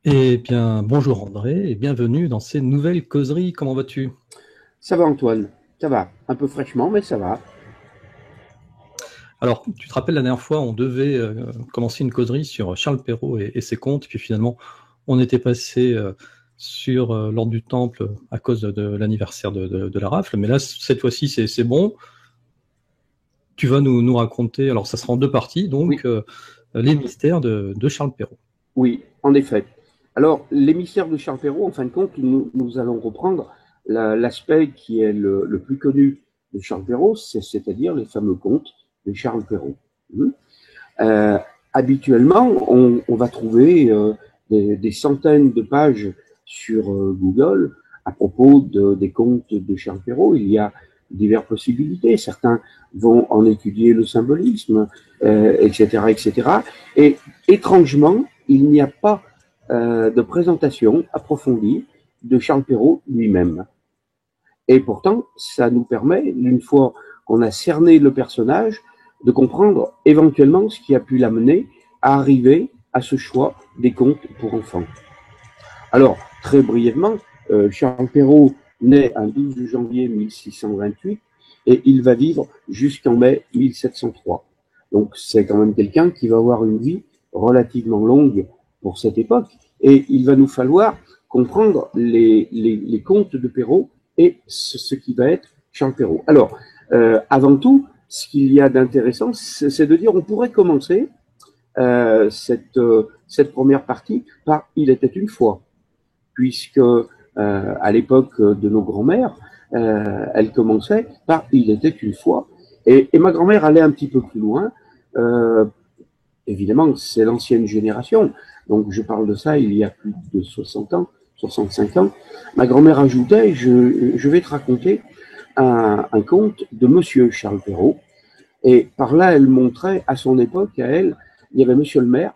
Eh bien, bonjour André et bienvenue dans ces nouvelles causeries. Comment vas-tu? Ça va Antoine, ça va. Un peu fraîchement, mais ça va. Alors, tu te rappelles la dernière fois, on devait commencer une causerie sur Charles Perrault et ses contes, puis finalement, on était passé sur l'Ordre du Temple à cause de l'anniversaire de la rafle. Mais là, cette fois-ci, c'est bon. Tu vas nous raconter, alors ça sera en deux parties, Oui, donc les mystères de Charles Perrault. oui, en effet. Alors, les mystères de Charles Perrault, en fin de compte, nous allons reprendre l'aspect qui est le plus connu de Charles Perrault, c'est-à-dire les fameux contes de Charles Perrault. Mhm. Euh, Habituellement, on va trouver des centaines de pages sur Google à propos des contes de Charles Perrault. Il y a diverses possibilités. Certains vont en étudier le symbolisme, etc., etc. Et étrangement, il n'y a pas de présentation approfondie de Charles Perrault lui-même. Et pourtant, ça nous permet, une fois qu'on a cerné le personnage, de comprendre éventuellement ce qui a pu l'amener à arriver à ce choix des contes pour enfants. Alors, très brièvement, Charles Perrault naît un 12 janvier 1628 et il va vivre jusqu'en mai 1703. Donc, c'est quand même quelqu'un qui va avoir une vie relativement longue pour cette époque et il va nous falloir comprendre les contes de Perrault et ce qui va être Charles Perrault. Alors, avant tout, ce qu'il y a d'intéressant, c'est de dire on pourrait commencer cette première partie par Il était une fois puisque à l'époque de nos grands-mères, elle commençait par Il était une fois. Et ma grand-mère allait un petit peu plus loin. Euh, Évidemment, c'est l'ancienne génération. Donc, je parle de ça il y a plus de 60 ans, 65 ans. Ma grand-mère ajoutait, je vais te raconter un conte de Monsieur Charles Perrault. Et par là, elle montrait, à son époque, à elle, il y avait Monsieur le maire,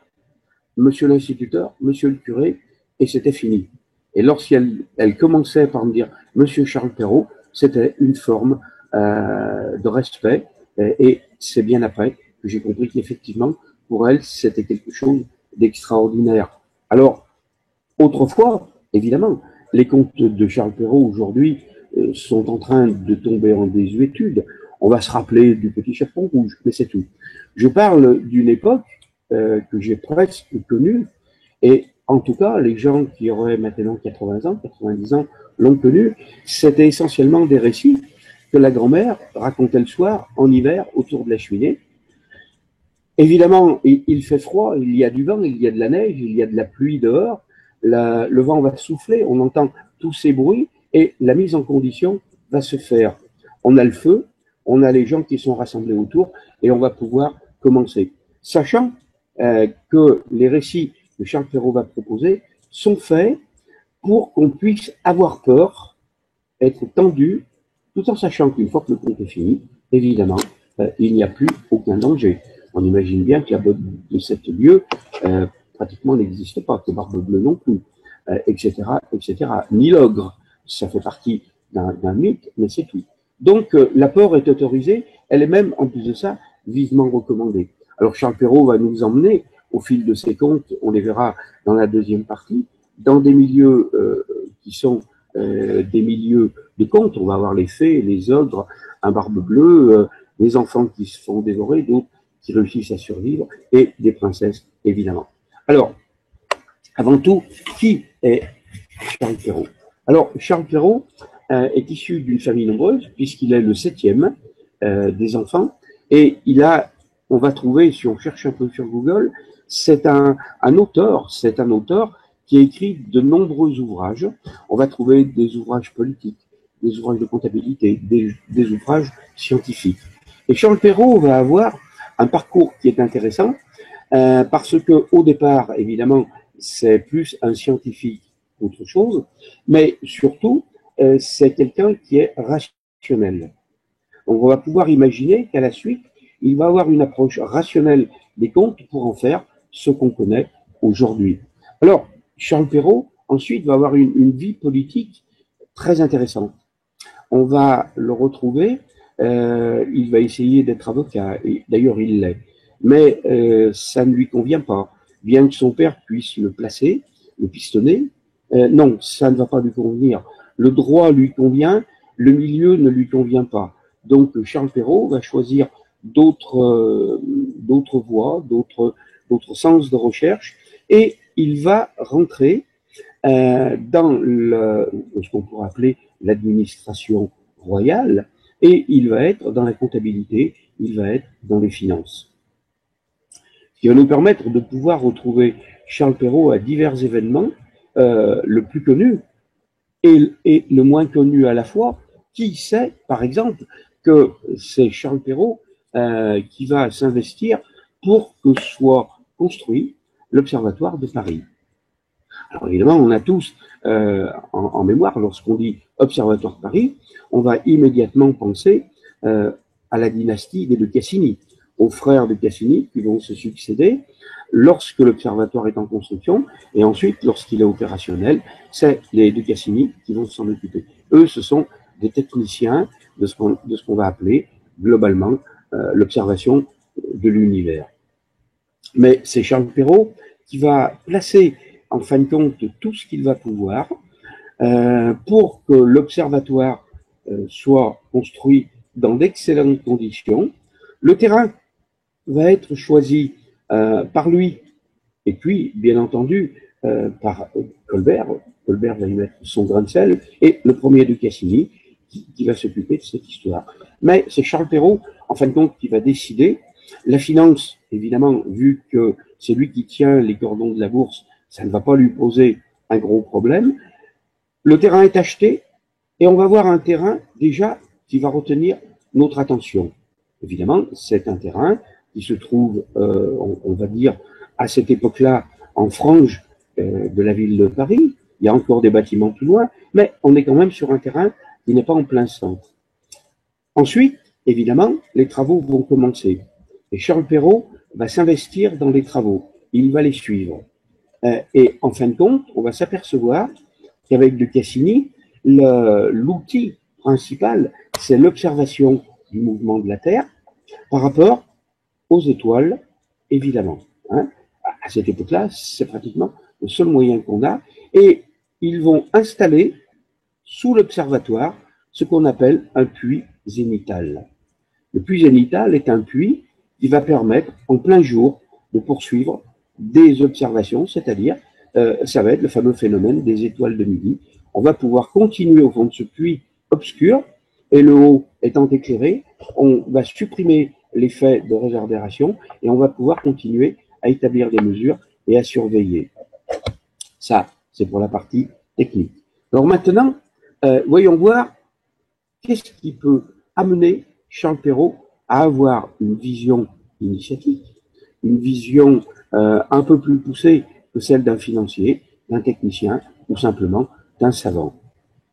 Monsieur l'instituteur, Monsieur le curé, et c'était fini. Et lorsqu'elle commençait par me dire Monsieur Charles Perrault, c'était une forme de respect. Et c'est bien après que j'ai compris qu'effectivement, pour elle, c'était quelque chose d'extraordinaire. Alors, autrefois, évidemment, les contes de Charles Perrault aujourd'hui sont en train de tomber en désuétude. On va se rappeler du Petit Chaperon Rouge, mais c'est tout. Je parle d'une époque que j'ai presque connue, et en tout cas, les gens qui auraient maintenant 80 ans, 90 ans, l'ont connu. C'était essentiellement des récits que la grand-mère racontait le soir, en hiver, autour de la cheminée. Évidemment, il fait froid, il y a du vent, il y a de la neige, il y a de la pluie dehors, le vent va souffler, on entend tous ces bruits et la mise en condition va se faire. On a le feu, on a les gens qui sont rassemblés autour et on va pouvoir commencer. Sachant que les récits que Charles Perrault va proposer sont faits pour qu'on puisse avoir peur, être tendu, tout en sachant qu'une fois que le conte est fini, évidemment, il n'y a plus aucun danger. On imagine bien que la botte de cette lieu pratiquement n'existe pas, que Barbe Bleue non plus, etc., etc. Ni l'ogre, ça fait partie d'un mythe, mais c'est tout. Donc la peur est autorisée, elle est même, en plus de ça, vivement recommandée. Alors Charles Perrault va nous emmener, au fil de ses contes, on les verra dans la deuxième partie, dans des milieux qui sont des milieux de contes. On va avoir les fées, les ogres, un barbe bleue, des enfants qui se font dévorer, d'autres qui réussissent à survivre, et des princesses, évidemment. Alors, avant tout, qui est Charles Perrault? Alors, Charles Perrault est issu d'une famille nombreuse, puisqu'il est le septième des enfants, et on va trouver, si on cherche un peu sur Google, c'est un auteur qui a écrit de nombreux ouvrages. On va trouver des ouvrages politiques, des ouvrages de comptabilité, des ouvrages scientifiques. Et Charles Perrault va avoir un parcours qui est intéressant, parce que au départ, évidemment, c'est plus un scientifique qu'autre chose, mais surtout, c'est quelqu'un qui est rationnel. Donc, on va pouvoir imaginer qu'à la suite, il va avoir une approche rationnelle des contes pour en faire ce qu'on connaît aujourd'hui. Alors, Charles Perrault, ensuite, va avoir une vie politique très intéressante. On va le retrouver, il va essayer d'être avocat, et d'ailleurs il l'est, mais ça ne lui convient pas, bien que son père puisse le placer, le pistonné. Non, ça ne va pas lui convenir. Le droit lui convient, le milieu ne lui convient pas. Donc Charles Perrault va choisir d'autres voies, d'autres sens de recherche, et il va rentrer dans ce qu'on pourrait appeler l'administration royale, et il va être dans la comptabilité, il va être dans les finances. Ce qui va nous permettre de pouvoir retrouver Charles Perrault à divers événements, le plus connu et le moins connu à la fois. Qui sait, par exemple, que c'est Charles Perrault qui va s'investir pour que soit construit l'Observatoire de Paris. Alors évidemment, on a tous en mémoire, lorsqu'on dit Observatoire de Paris, on va immédiatement penser à la dynastie des de Cassini, aux frères de Cassini qui vont se succéder lorsque l'observatoire est en construction, et ensuite, lorsqu'il est opérationnel, c'est les de Cassini qui vont s'en occuper. Eux, ce sont des techniciens de ce qu'on va appeler globalement l'observation de l'univers. Mais c'est Charles Perrault qui va placer en fin de compte tout ce qu'il va pouvoir pour que l'observatoire soit construit dans d'excellentes conditions. Le terrain va être choisi par lui, et puis, bien entendu, par Colbert. Colbert va y mettre son grain de sel, et le premier de Cassini qui va s'occuper de cette histoire. Mais c'est Charles Perrault, en fin de compte, qui va décider. La finance, évidemment, vu que c'est lui qui tient les cordons de la bourse, ça ne va pas lui poser un gros problème. Le terrain est acheté, et on va voir un terrain déjà qui va retenir notre attention. Évidemment, c'est un terrain qui se trouve, on va dire, à cette époque-là, en frange de la ville de Paris. Il y a encore des bâtiments plus loin, mais on est quand même sur un terrain qui n'est pas en plein centre. Ensuite, évidemment, les travaux vont commencer. Et Charles Perrault va s'investir dans les travaux. Il va les suivre. Et en fin de compte, on va s'apercevoir qu'avec de Cassini, l'outil principal, c'est l'observation du mouvement de la Terre par rapport aux étoiles, évidemment. Hein. À cette époque-là, c'est pratiquement le seul moyen qu'on a. Et ils vont installer sous l'observatoire ce qu'on appelle un puits zénital. Le puits zénital est un puits qui va permettre en plein jour de poursuivre des observations, c'est-à-dire ça va être le fameux phénomène des étoiles de midi. On va pouvoir continuer au fond de ce puits obscur, et le haut étant éclairé, on va supprimer l'effet de réverbération et on va pouvoir continuer à établir des mesures et à surveiller. Ça, c'est pour la partie technique. Alors maintenant, voyons voir qu'est-ce qui peut amener Charles Perrault à avoir une vision initiatique, une vision un peu plus poussée que celle d'un financier, d'un technicien ou simplement d'un savant.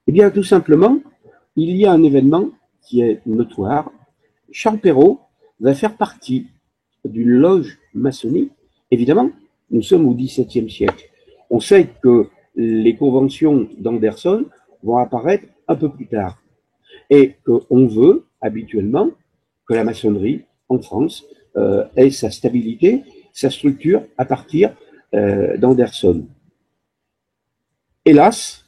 Eh bien, tout simplement, il y a un événement qui est notoire. Charles Perrault va faire partie d'une loge maçonnique. Évidemment, nous sommes au XVIIe siècle. On sait que les conventions d'Anderson vont apparaître un peu plus tard et qu'on veut habituellement que la maçonnerie en France ait sa stabilité, sa structure à partir d'Anderson. Hélas,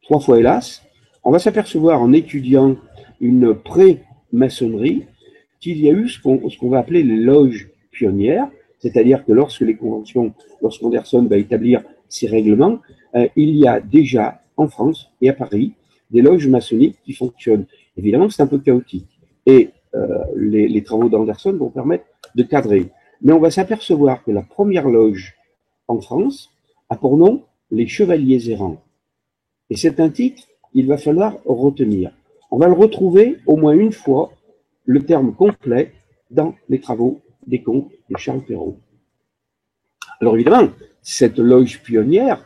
3 fois hélas, on va s'apercevoir en étudiant une pré-maçonnerie qu'il y a eu ce qu'on va appeler les loges pionnières, c'est-à-dire que lorsqu'Anderson va établir ses règlements, il y a déjà en France et à Paris des loges maçonniques qui fonctionnent. Évidemment, c'est un peu chaotique et les travaux d'Anderson vont permettre de cadrer. Mais on va s'apercevoir que la première loge en France a pour nom les Chevaliers errants. Et c'est un titre qu'il va falloir retenir. On va le retrouver au moins une fois, le terme complet, dans les travaux des comptes de Charles Perrault. Alors évidemment, cette loge pionnière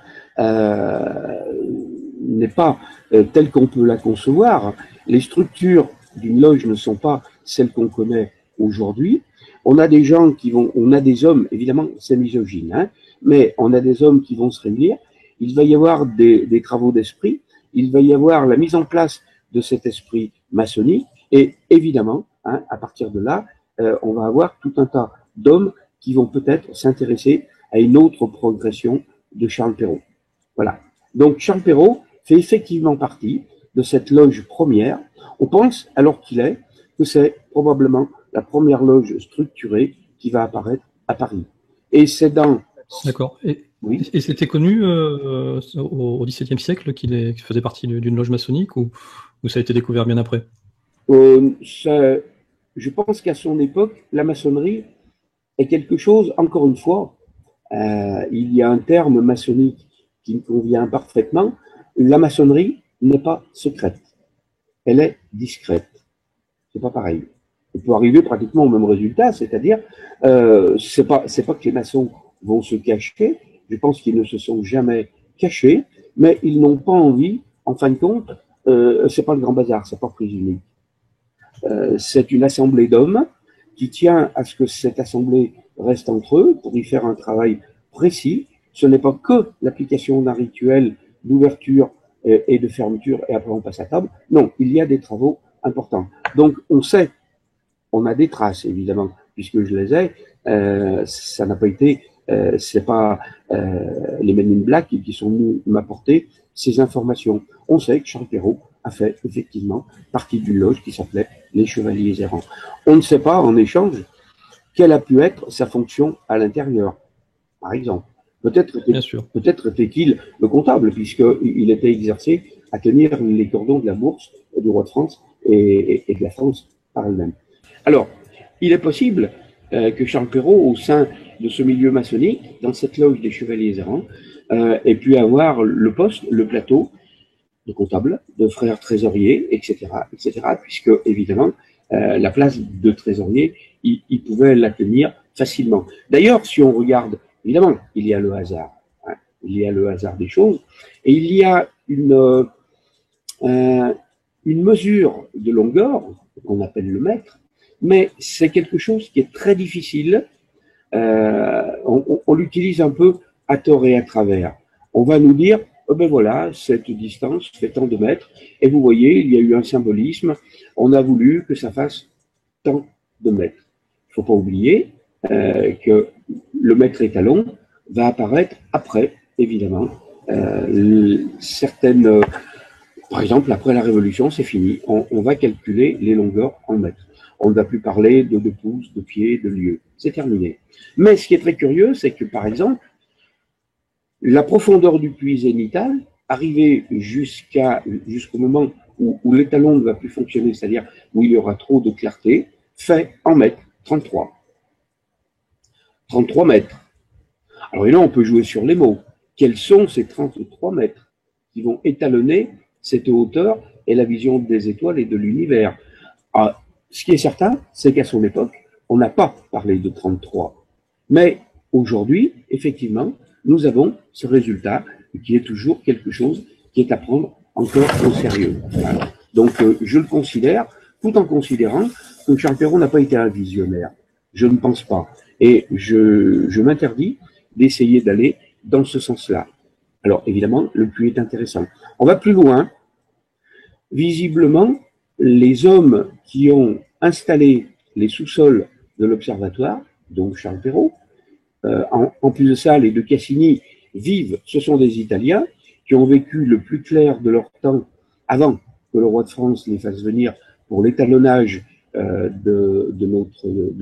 n'est pas telle qu'on peut la concevoir. Les structures d'une loge ne sont pas celles qu'on connaît aujourd'hui. On a des gens on a des hommes, évidemment c'est misogyne, hein, mais on a des hommes qui vont se réunir. Il va y avoir des travaux d'esprit, il va y avoir la mise en place de cet esprit maçonnique, et évidemment, hein, à partir de là, on va avoir tout un tas d'hommes qui vont peut-être s'intéresser à une autre progression de Charles Perrault. Voilà. Donc Charles Perrault fait effectivement partie de cette loge première. On pense, alors qu'il est, que c'est probablement la première loge structurée qui va apparaître à Paris. Et c'est dans... D'accord. Oui. Et c'était connu au XVIIe siècle qu'il faisait partie d'une loge maçonnique ou ça a été découvert bien après? Je pense qu'à son époque, la maçonnerie est quelque chose, encore une fois, il y a un terme maçonnique qui me convient parfaitement. La maçonnerie n'est pas secrète, elle est discrète. C'est pas pareil. On peut arriver pratiquement au même résultat, c'est-à-dire, c'est pas que les maçons vont se cacher. Je pense qu'ils ne se sont jamais cachés, mais ils n'ont pas envie. En fin de compte, c'est pas le grand bazar, c'est pas prise unique. C'est une assemblée d'hommes qui tient à ce que cette assemblée reste entre eux pour y faire un travail précis. Ce n'est pas que l'application d'un rituel d'ouverture et de fermeture et après on passe à table. Non, il y a des travaux importants. Donc on sait, on a des traces évidemment, puisque je les ai. Ça n'a pas été, c'est pas les Men in Black qui sont venus m'apporter ces informations. On sait que Charles Perrault a fait effectivement partie d'une loge qui s'appelait les Chevaliers Errants. On ne sait pas en échange quelle a pu être sa fonction à l'intérieur, par exemple. Peut-être était-il le comptable, puisqu'il était exercé à tenir les cordons de la bourse du roi de France et de la France par elle-même. Alors, il est possible que Charles Perrault, au sein de ce milieu maçonnique, dans cette loge des Chevaliers Errants, ait pu avoir le poste, le plateau de comptable, de frère trésorier, etc., puisque, évidemment, la place de trésorier, il pouvait la tenir facilement. D'ailleurs, si on regarde, évidemment, il y a le hasard. Hein, il y a le hasard des choses, et il y a une mesure de longueur, qu'on appelle le mètre, mais c'est quelque chose qui est très difficile. On l'utilise un peu à tort et à travers. On va nous dire, oh ben voilà, cette distance fait tant de mètres, et vous voyez, il y a eu un symbolisme, on a voulu que ça fasse tant de mètres. Il ne faut pas oublier que le mètre étalon va apparaître après, évidemment, certaines... par exemple, après la Révolution, c'est fini. On va calculer les longueurs en mètres. On ne va plus parler de pouces, de pieds, de lieues. C'est terminé. Mais ce qui est très curieux, c'est que, par exemple, la profondeur du puits zénital, arrivée jusqu'au moment où l'étalon ne va plus fonctionner, c'est-à-dire où il y aura trop de clarté, fait en mètres 33. 33 mètres. Alors et là, on peut jouer sur les mots. Quels sont ces 33 mètres qui vont étalonner cette hauteur et la vision des étoiles et de l'univers? Ce qui est certain, c'est qu'à son époque, on n'a pas parlé de 33. Mais aujourd'hui, effectivement, nous avons ce résultat qui est toujours quelque chose qui est à prendre encore au sérieux. Voilà. Donc, je le considère, tout en considérant que Charles Perrault n'a pas été un visionnaire. Je ne pense pas. Et je m'interdis d'essayer d'aller dans ce sens-là. Alors, évidemment, le puits est intéressant. On va plus loin. Visiblement, les hommes qui ont installé les sous-sols de l'observatoire, donc Charles Perrault, en plus de ça, les de Cassini vivent, ce sont des Italiens qui ont vécu le plus clair de leur temps avant que le roi de France les fasse venir pour l'étalonnage de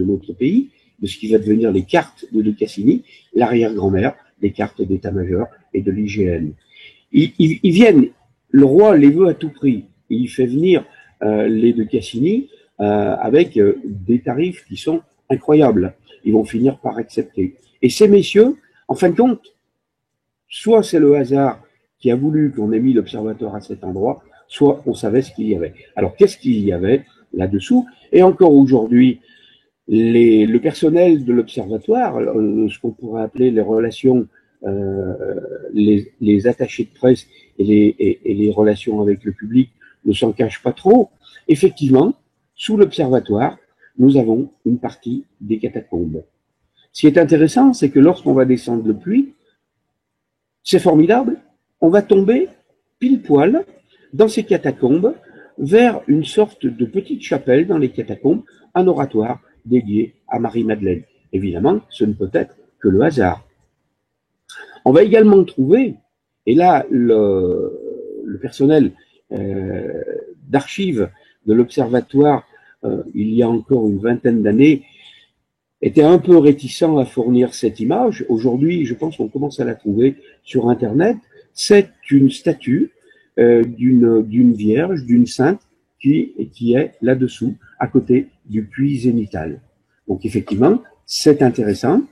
notre pays, de ce qui va devenir les cartes de Cassini, l'arrière-grand-mère des cartes d'état-major et de l'IGN. Ils viennent, le roi les veut à tout prix, et il fait venir les de Cassini avec des tarifs qui sont incroyables. Ils vont finir par accepter. Et ces messieurs, en fin de compte, soit c'est le hasard qui a voulu qu'on ait mis l'observatoire à cet endroit, soit on savait ce qu'il y avait. Alors, qu'est-ce qu'il y avait là-dessous? Et encore aujourd'hui, le personnel de l'observatoire, ce qu'on pourrait appeler les relations, les attachés de presse et les relations avec le public ne s'en cachent pas trop. Effectivement, sous l'observatoire, nous avons une partie des catacombes. Ce qui est intéressant, c'est que lorsqu'on va descendre le puits, c'est formidable, on va tomber pile poil dans ces catacombes vers une sorte de petite chapelle dans les catacombes, un oratoire dédié à Marie-Madeleine. Évidemment, ce ne peut être que le hasard. On va également trouver, Et là, le personnel d'archives de l'Observatoire, il y a encore une vingtaine d'années, était un peu réticent à fournir cette image. Aujourd'hui, je pense qu'on commence à la trouver sur Internet. C'est une statue d'une vierge, d'une sainte, qui est là-dessous, à côté du puits zénithal. Donc effectivement, c'est intéressant,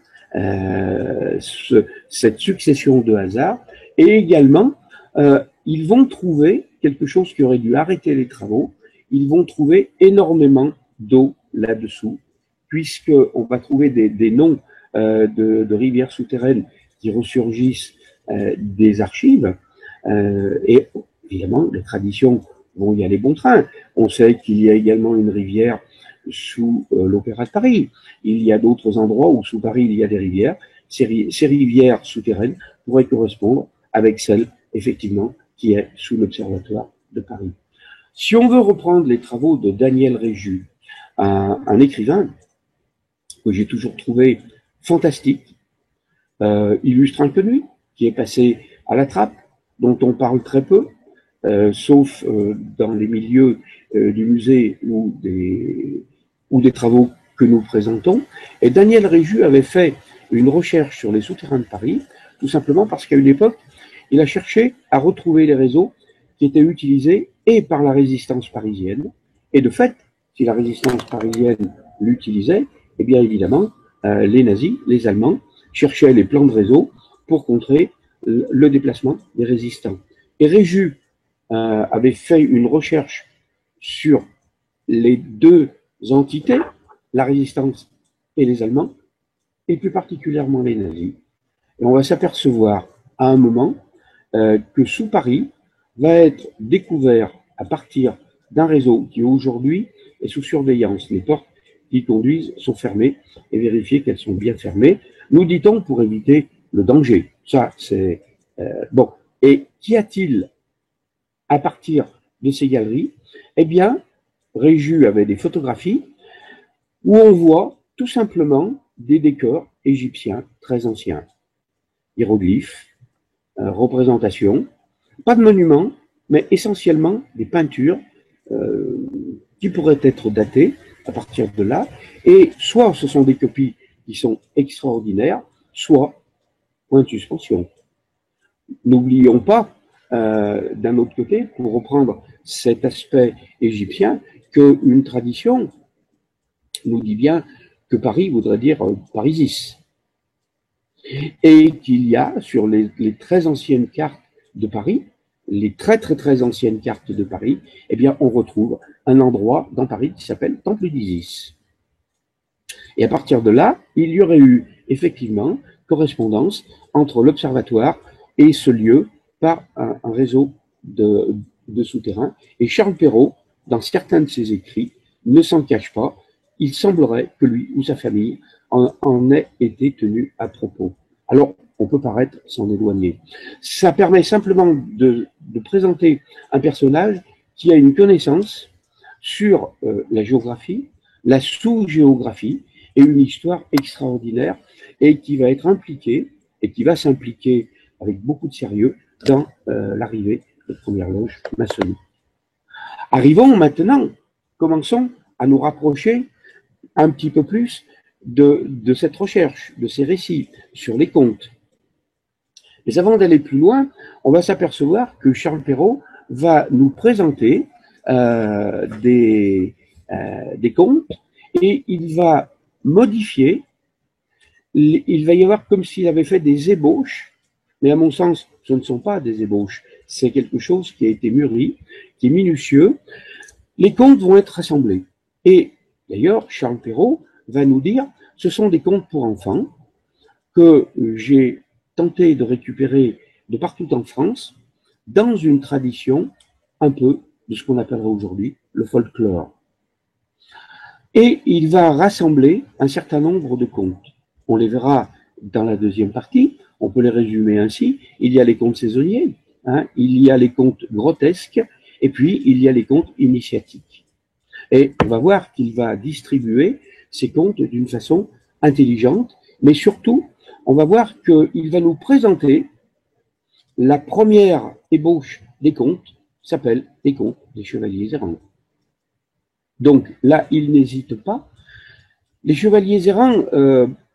cette succession de hasards. Et également, ils vont trouver quelque chose qui aurait dû arrêter les travaux. Ils vont trouver énormément d'eau là-dessous, puisqu'on va trouver des noms de rivières souterraines qui ressurgissent des archives. Et évidemment, les traditions vont y aller bon train. On sait qu'il y a également une rivière sous l'Opéra de Paris. Il y a d'autres endroits où sous Paris il y a des rivières. Ces rivières souterraines pourraient correspondre avec celle, effectivement, qui est sous l'Observatoire de Paris. Si on veut reprendre les travaux de Daniel Réju, un écrivain que j'ai toujours trouvé fantastique, illustre inconnu, qui est passé à la trappe, dont on parle très peu, sauf dans les milieux du musée ou des travaux que nous présentons. Et Daniel Réju avait fait une recherche sur les souterrains de Paris, tout simplement parce qu'à une époque, il a cherché à retrouver les réseaux qui étaient utilisés et par la résistance parisienne. Et de fait, si la résistance parisienne l'utilisait, eh bien évidemment, les nazis, les Allemands, cherchaient les plans de réseau pour contrer le déplacement des résistants. Et Réju avait fait une recherche sur les deux entités, la résistance et les Allemands, et plus particulièrement les nazis. Et on va s'apercevoir à un moment que sous Paris va être découvert à partir d'un réseau qui aujourd'hui est sous surveillance. Les portes qui conduisent sont fermées et vérifier qu'elles sont bien fermées. Nous dit-on pour éviter le danger. Ça, c'est bon. Et qu'y a-t-il à partir de ces galeries? Eh bien, Réju avait des photographies où on voit tout simplement des décors égyptiens très anciens. Hiéroglyphes, représentations, pas de monuments, mais essentiellement des peintures qui pourraient être datées à partir de là. Et soit ce sont des copies qui sont extraordinaires, soit point de suspension. N'oublions pas, d'un autre côté, pour reprendre cet aspect égyptien, qu'une tradition nous dit bien que Paris voudrait dire Parisis. Et qu'il y a sur les très anciennes cartes de Paris, les très anciennes cartes de Paris, eh bien on retrouve un endroit dans Paris qui s'appelle Temple d'Isis. Et à partir de là, il y aurait eu effectivement correspondance entre l'observatoire et ce lieu par un réseau de souterrains. Et Charles Perrault, dans certains de ses écrits, ne s'en cache pas. Il semblerait que lui ou sa famille en ait été tenu à propos. Alors, on peut paraître s'en éloigner. Ça permet simplement de présenter un personnage qui a une connaissance sur la géographie, la sous-géographie et une histoire extraordinaire et qui va être impliqué et qui va s'impliquer avec beaucoup de sérieux dans l'arrivée de Première Loge maçonnique. Arrivons maintenant, commençons à nous rapprocher un petit peu plus de cette recherche, de ces récits sur les contes. Mais avant d'aller plus loin, on va s'apercevoir que Charles Perrault va nous présenter des contes et il va modifier, il va y avoir comme s'il avait fait des ébauches, mais à mon sens, ce ne sont pas des ébauches, c'est quelque chose qui a été mûri, qui est minutieux. Les contes vont être rassemblés. Et d'ailleurs, Charles Perrault va nous dire, ce sont des contes pour enfants que j'ai tenté de récupérer de partout en France dans une tradition un peu de ce qu'on appellerait aujourd'hui le folklore. Et il va rassembler un certain nombre de contes. On les verra dans la deuxième partie, on peut les résumer ainsi. Il y a les contes saisonniers, il y a les contes grotesques, et puis il y a les contes initiatiques. Et on va voir qu'il va distribuer ces contes d'une façon intelligente, mais surtout, on va voir qu'il va nous présenter la première ébauche des contes s'appelle les contes des chevaliers errants. Donc là, il n'hésite pas. Les chevaliers errants,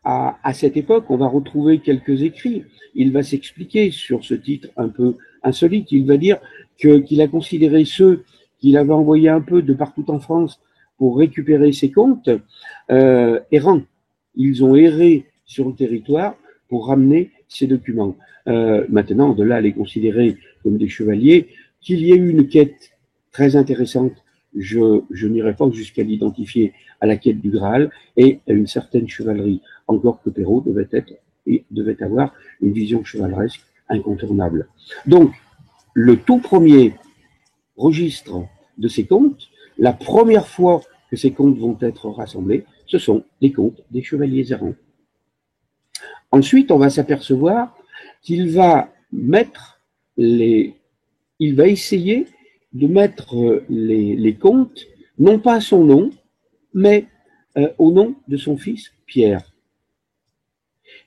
à cette époque, on va retrouver quelques écrits. Il va s'expliquer sur ce titre un peu insolite. Il va dire qu'il a considéré ceux qu'il avait envoyés un peu de partout en France pour récupérer ses contes errants. Ils ont erré sur le territoire pour ramener ces documents. Maintenant, de là à les considérer comme des chevaliers, qu'il y ait eu une quête très intéressante, je n'irai pas jusqu'à l'identifier à la quête du Graal et à une certaine chevalerie, encore que Perrault devait avoir une vision chevaleresque incontournable. Donc, le tout premier registre de ces contes, la première fois que ces contes vont être rassemblés, ce sont les contes des chevaliers errants. Ensuite, on va s'apercevoir qu'il va essayer de mettre les contes, non pas à son nom, mais au nom de son fils Pierre.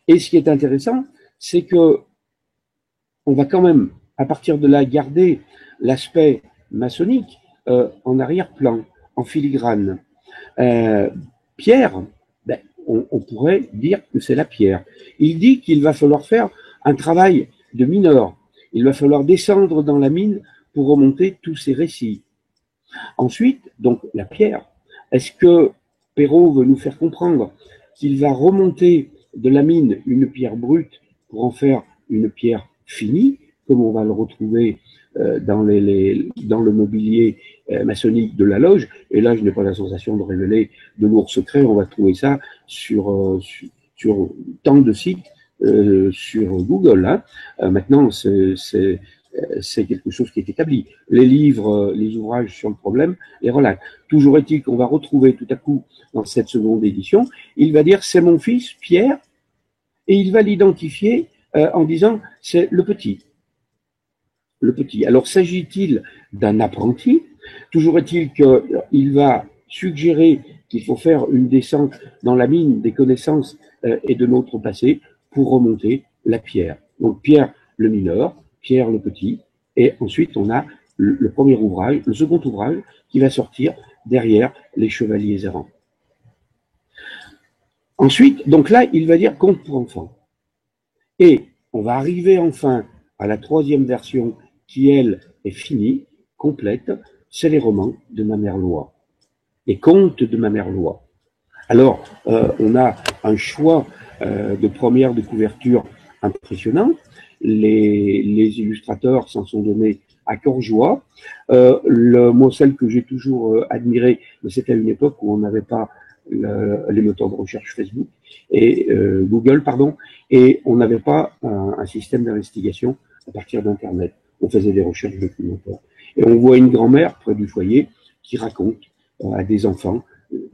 Et ce qui est intéressant, c'est que on va quand même, à partir de là, garder l'aspect maçonnique en arrière-plan, en filigrane. Pierre, ben, on pourrait dire que c'est la pierre. Il dit qu'il va falloir faire un travail de mineur. Il va falloir descendre dans la mine pour remonter tous ces récits. Ensuite, donc, la pierre. Est-ce que Perrault veut nous faire comprendre qu'il va remonter de la mine une pierre brute pour en faire une pierre finie, comme on va le retrouver dans le mobilier maçonnique de la loge? Et là, je n'ai pas la sensation de révéler de lourds secrets. On va trouver ça sur tant de sites sur Google. Hein. Maintenant, c'est quelque chose qui est établi. Les livres, les ouvrages sur le problème les relatent. Toujours est-il qu'on va retrouver tout à coup, dans cette seconde édition, il va dire « c'est mon fils, Pierre », et il va l'identifier en disant « c'est le petit ». Le petit. Alors, s'agit-il d'un apprenti? Toujours est-il qu'il va suggérer qu'il faut faire une descente dans la mine des connaissances et de notre passé pour remonter la pierre. Donc, Pierre le mineur, Pierre le petit, et ensuite on a le premier ouvrage, le second ouvrage qui va sortir derrière les chevaliers errants. Ensuite, donc là, il va dire conte pour enfants. Et on va arriver enfin à la troisième version qui, elle, est finie, complète, c'est les romans de Mamerlois, les contes de Mamerlois. Alors, on a un choix de première de couverture impressionnant. Les illustrateurs s'en sont donnés à cœur joie. Moi, celle que j'ai toujours admirée, c'était à une époque où on n'avait pas les moteurs de recherche Facebook et Google, pardon, et on n'avait pas un système d'investigation à partir d'Internet. On faisait des recherches documentaires. Et on voit une grand-mère près du foyer qui raconte à des enfants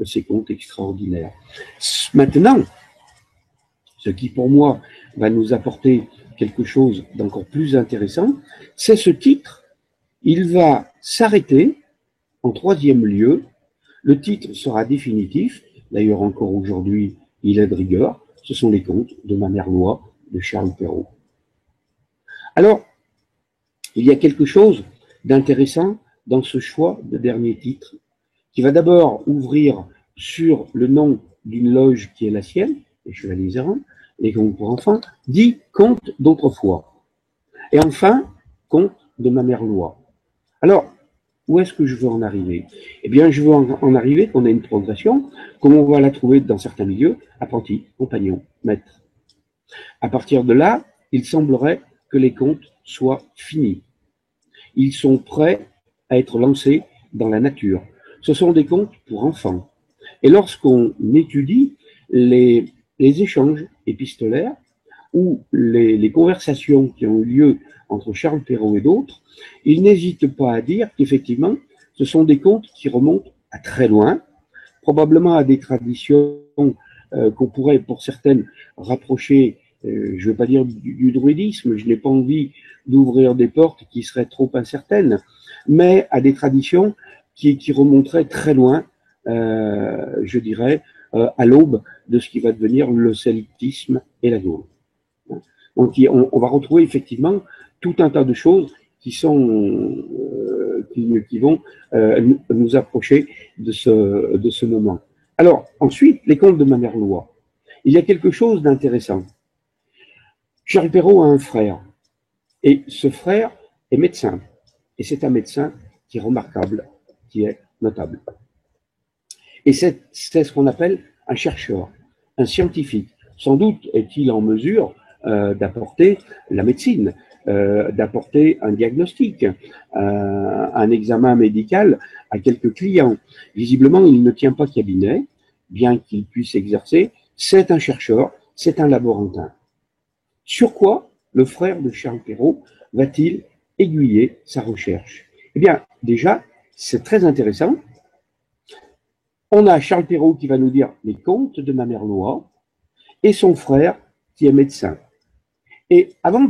ces contes extraordinaires. Maintenant, ce qui pour moi va nous apporter quelque chose d'encore plus intéressant, c'est ce titre. Il va s'arrêter en troisième lieu. Le titre sera définitif. D'ailleurs, encore aujourd'hui, il est de rigueur. Ce sont les contes de Mamerlois de Charles Perrault. Alors, il y a quelque chose d'intéressant dans ce choix de dernier titre, qui va d'abord ouvrir sur le nom d'une loge qui est la sienne, les Chevaliers errants, les contes pour enfants, dit contes d'autrefois. Et enfin, contes de Mamerlois. Alors, où est-ce que je veux en arriver? Eh bien, je veux en arriver qu'on ait une progression, comme on va la trouver dans certains milieux, apprenti, compagnon, maître. À partir de là, il semblerait que les contes soient finis. Ils sont prêts à être lancés dans la nature. Ce sont des contes pour enfants. Et lorsqu'on étudie les échanges épistolaires ou les conversations qui ont eu lieu entre Charles Perrault et d'autres, il n'hésite pas à dire qu'effectivement, ce sont des contes qui remontent à très loin, probablement à des traditions qu'on pourrait, pour certaines, rapprocher, je ne veux pas dire du druidisme, je n'ai pas envie d'ouvrir des portes qui seraient trop incertaines, mais à des traditions qui remonteraient très loin, je dirais, à l'aube de ce qui va devenir le celtisme et la Gaule. Donc on va retrouver effectivement tout un tas de choses qui vont nous approcher de ce moment. Alors, ensuite, les contes de ma mère Loi. Il y a quelque chose d'intéressant. Charles Perrault a un frère, et ce frère est médecin. Et c'est un médecin qui est remarquable, qui est notable. Et c'est ce qu'on appelle un chercheur, un scientifique. Sans doute est-il en mesure d'apporter la médecine, d'apporter un diagnostic, un examen médical à quelques clients. Visiblement, il ne tient pas cabinet, bien qu'il puisse exercer. C'est un chercheur, c'est un laborantin. Sur quoi le frère de Charles Perrault va-t-il aiguiller sa recherche? Eh bien, déjà, c'est très intéressant. On a Charles Perrault qui va nous dire les contes de ma mère Loi et son frère qui est médecin. Et avant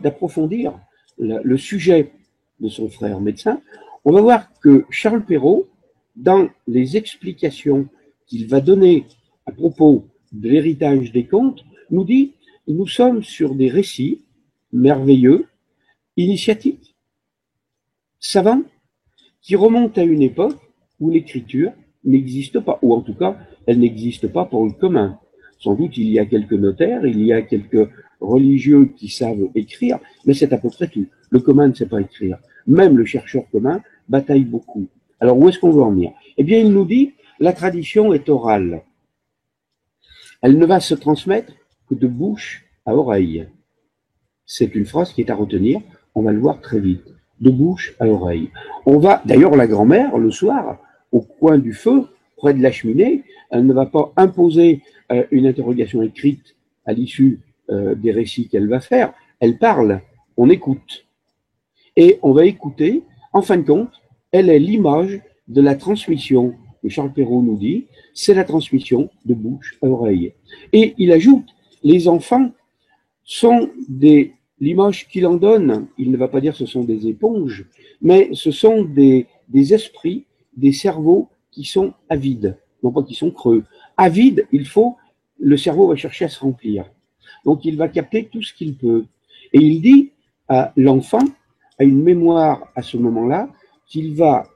d'approfondir le sujet de son frère médecin, on va voir que Charles Perrault, dans les explications qu'il va donner à propos de l'héritage des contes, nous dit « Nous sommes sur des récits merveilleux, initiatiques, savants, qui remontent à une époque où l'écriture n'existe pas, ou en tout cas, elle n'existe pas pour le commun. Sans doute, il y a quelques notaires, il y a quelques religieux qui savent écrire, mais c'est à peu près tout. Le commun ne sait pas écrire. Même le chercheur commun bataille beaucoup. Alors, où est-ce qu'on veut en venir? Eh bien, il nous dit, la tradition est orale. Elle ne va se transmettre que de bouche à oreille. C'est une phrase qui est à retenir, on va le voir très vite. De bouche à oreille. On va, d'ailleurs, la grand-mère, le soir, au coin du feu, près de la cheminée, elle ne va pas imposer une interrogation écrite à l'issue des récits qu'elle va faire. Elle parle, on écoute. Et on va écouter, en fin de compte, elle est l'image de la transmission que Charles Perrault nous dit, c'est la transmission de bouche à oreille. Et il ajoute, les enfants sont l'image qu'il en donne, il ne va pas dire ce sont des éponges, mais ce sont des esprits, des cerveaux qui sont avides, non pas qui sont creux. Avide, le cerveau va chercher à se remplir. Donc il va capter tout ce qu'il peut. Et il dit à l'enfant, à une mémoire à ce moment-là, qu'il va